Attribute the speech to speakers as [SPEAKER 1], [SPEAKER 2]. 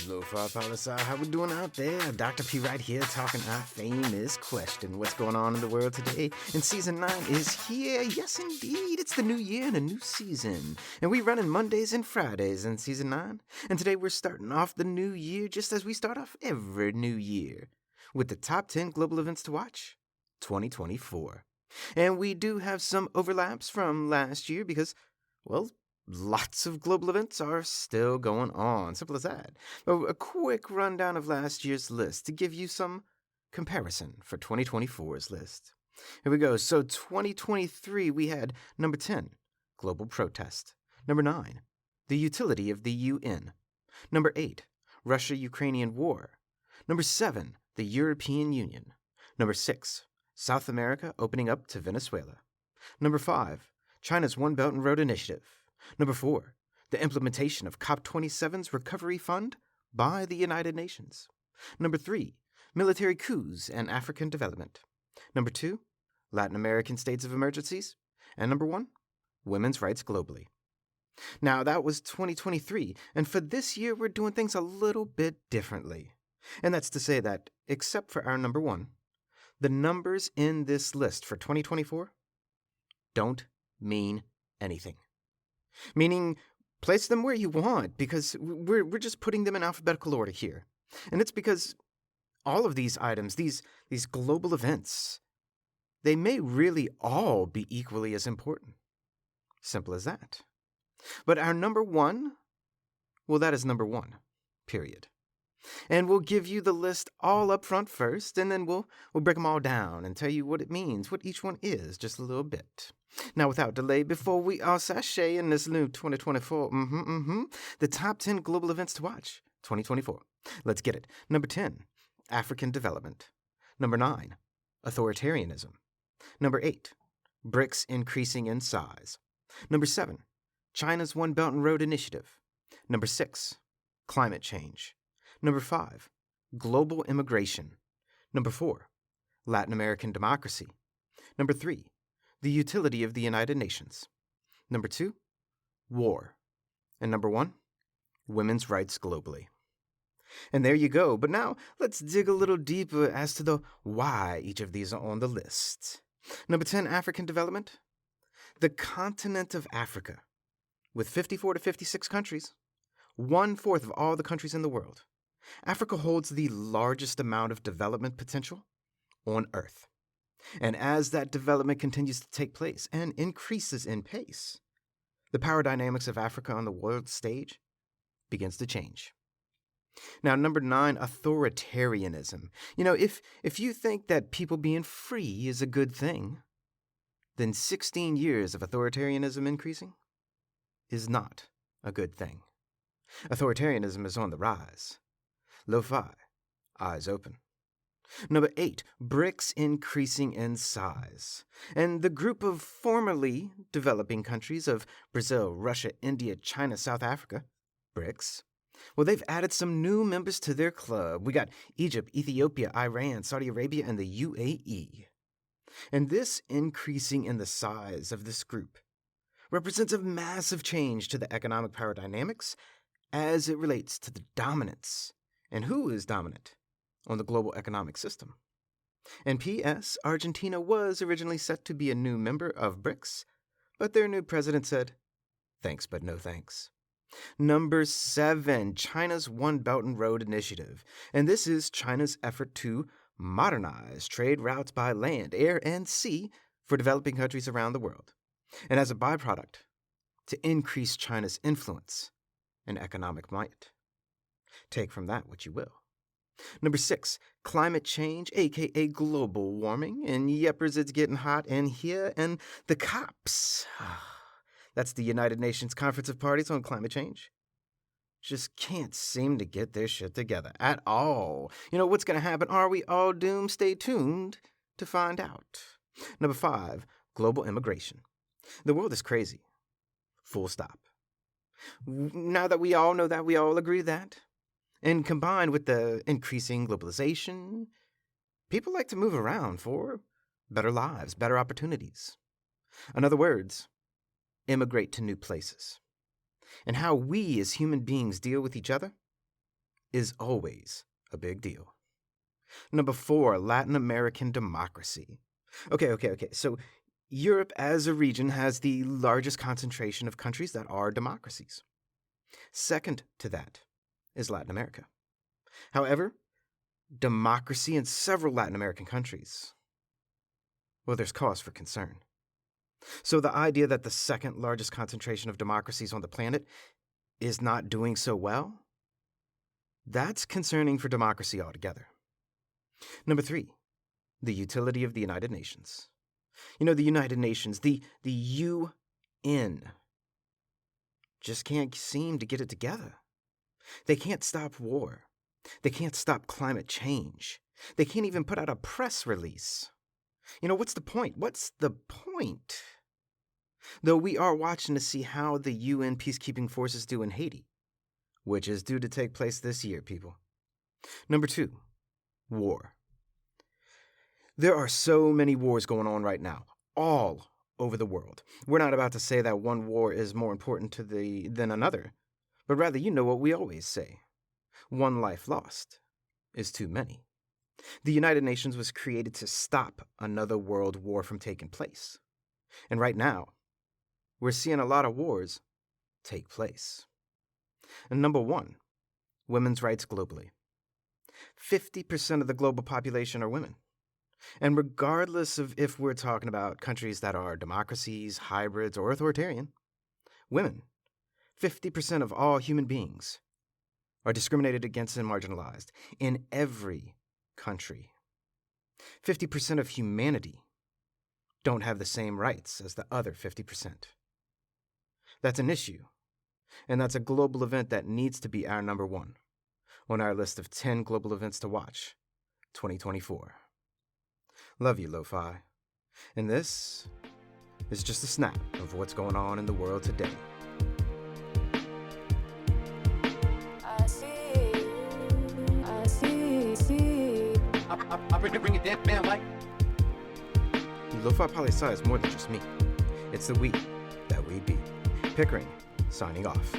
[SPEAKER 1] Lofi Poli Sci, how we doing out there? Dr. P right here talking our famous question. What's going on in the world today? And season 9 is here. Yes, indeed. It's the new year and a new season. And we running Mondays and Fridays in season 9. And today we're starting off the new year just as we start off every new year with the top 10 global events to watch 2024. And we do have some overlaps from last year because, well, lots of global events are still going on. Simple as that. A quick rundown of last year's list to give you some comparison for 2024's list. Here we go. So 2023, we had number 10, global protest. Number 9, the utility of the UN. Number 8, Russia-Ukrainian war. Number 7, the European Union. Number 6, South America opening up to Venezuela. Number 5, China's One Belt and Road Initiative. Number 4, the implementation of COP27's Recovery Fund by the United Nations. Number 3, military coups and African development. Number 2, Latin American states of emergencies. And number 1, women's rights globally. Now, that was 2023, and for this year, we're doing things a little bit differently. And that's to say that, except for our number 1, the numbers in this list for 2024 don't mean anything. Meaning, place them where you want, because we're just putting them in alphabetical order here. And it's because all of these items, these global events, they may really all be equally as important. Simple as that. But our number 1, well, that is number 1, period. And we'll give you the list all up front first, and then we'll break them all down and tell you what it means, what each one is, just a little bit. Now, without delay, before we all sashay in this new 2024, the top 10 global events to watch, 2024. Let's get it. Number 10, African development. Number 9, authoritarianism. Number 8, BRICS increasing in size. Number 7, China's One Belt and Road Initiative. Number 6, climate change. Number 5, global immigration. Number 4, Latin American democracy. Number 3, the utility of the United Nations. Number 2, war. And number 1, women's rights globally. And there you go. But now let's dig a little deeper as to the why each of these are on the list. Number 10, African development. The continent of Africa, with 54 to 56 countries, 1/4 of all the countries in the world. Africa holds the largest amount of development potential on Earth. And as that development continues to take place and increases in pace, the power dynamics of Africa on the world stage begins to change. Now, number 9, authoritarianism. You know, if you think that people being free is a good thing, then 16 years of authoritarianism increasing is not a good thing. Authoritarianism is on the rise. Lo-fi, eyes open. Number 8, BRICS increasing in size. And the group of formerly developing countries of Brazil, Russia, India, China, South Africa, BRICS, well, they've added some new members to their club. We got Egypt, Ethiopia, Iran, Saudi Arabia, and the UAE. And this increasing in the size of this group represents a massive change to the economic power dynamics as it relates to the dominance and who is dominant on the global economic system. And P.S., Argentina was originally set to be a new member of BRICS, but their new president said, thanks but no thanks. Number 7, China's One Belt and Road Initiative. And this is China's effort to modernize trade routes by land, air, and sea for developing countries around the world. And as a byproduct, to increase China's influence and economic might. Take from that what you will. Number 6, climate change, aka global warming. And yepers, it's getting hot in here. And the COPs. That's the United Nations Conference of Parties on Climate Change. just can't seem to get their shit together at all. What's going to happen? Are we all doomed? Stay tuned to find out. Number 5, global immigration. The world is crazy. Full stop. Now that we all know that, we all agree that, and combined with the increasing globalization, people like to move around for better lives, better opportunities. In other words, immigrate to new places. And how we as human beings deal with each other is always a big deal. Number 4, Latin American democracy. Okay. So Europe as a region has the largest concentration of countries that are democracies. Second to that is Latin America. However, democracy in several Latin American countries, well, there's cause for concern. So the idea that the second largest concentration of democracies on the planet is not doing so well, that's concerning for democracy altogether. Number 3, the utility of the United Nations. The United Nations, the UN, just can't seem to get it together. They can't stop war. They can't stop climate change. They can't even put out a press release. What's the point? What's the point? Though we are watching to see how the UN peacekeeping forces do in Haiti, which is due to take place this year, people. Number 2, war. There are so many wars going on right now, all over the world. We're not about to say that one war is more important than another, but rather, what we always say. One life lost is too many. The United Nations was created to stop another world war from taking place. And right now, we're seeing a lot of wars take place. And number 1, women's rights globally. 50% of the global population are women. And regardless of if we're talking about countries that are democracies, hybrids, or authoritarian, women, 50% of all human beings, are discriminated against and marginalized in every country. 50% of humanity don't have the same rights as the other 50%. That's an issue, and that's a global event that needs to be our number 1 on our list of 10 global events to watch, 2024. Love you, Lo-Fi. And this is just a snap of what's going on in the world today.
[SPEAKER 2] I see.
[SPEAKER 3] I'll bring it down, like.
[SPEAKER 1] Lofi Poli Sci is more than just me. It's the we that we be. Pickering, signing off.